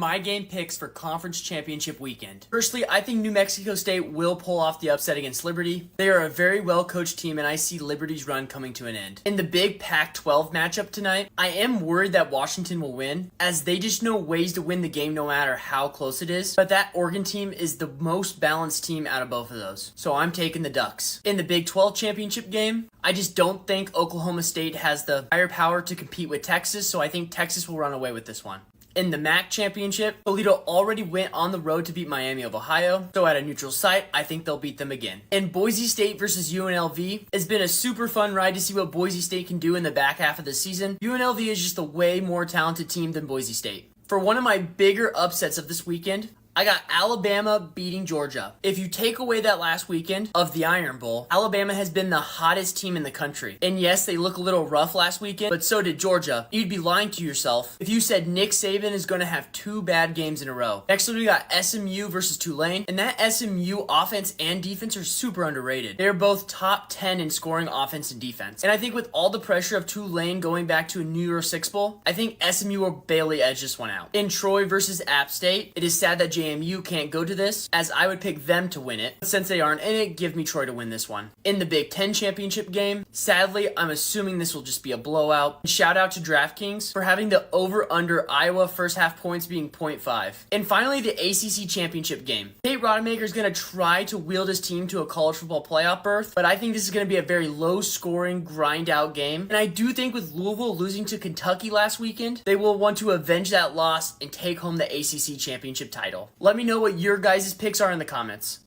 my game picks for conference championship weekend. Firstly, I think New Mexico State will pull off the upset against Liberty. They are a very well-coached team, and I see Liberty's run coming to an end. In the big Pac-12 matchup tonight, I am worried that Washington will win, as they just know ways to win the game no matter how close it is. But that Oregon team is the most balanced team out of both of those. So I'm taking the Ducks. In the Big 12 championship game, I just don't think Oklahoma State has the firepower to compete with Texas, so I think Texas will run away with this one. In the MAC championship, Toledo already went on the road to beat Miami of Ohio, so at a neutral site, I think they'll beat them again. And Boise State versus UNLV has been a super fun ride to see what Boise State can do in the back half of the season. UNLV is just a way more talented team than Boise State. For one of my bigger upsets of this weekend, I got Alabama beating Georgia. If you take away that last weekend of the Iron Bowl, Alabama has been the hottest team in the country. And yes, they look a little rough last weekend, but so did Georgia. You'd be lying to yourself if you said Nick Saban is going to have 2 bad games in a row. Next we got SMU versus Tulane, and that SMU offense and defense are super underrated. They're both top 10 in scoring offense and defense. And I think with all the pressure of Tulane going back to a New Year's Six Bowl, I think SMU will barely edge this one out. In Troy versus App State, it is sad that JMU can't go to this, as I would pick them to win it. But since they aren't in it, give me Troy to win this one. In the Big Ten championship game, sadly, I'm assuming this will just be a blowout. Shout out to DraftKings for having the over-under Iowa first half points being 0.5. And finally, the ACC championship game. Tate Rodemaker is going to try to wield his team to a college football playoff berth, but I think this is going to be a very low-scoring, grind-out game. And I do think with Louisville losing to Kentucky last weekend, they will want to avenge that loss and take home the ACC championship title. Let me know what your guys' picks are in the comments.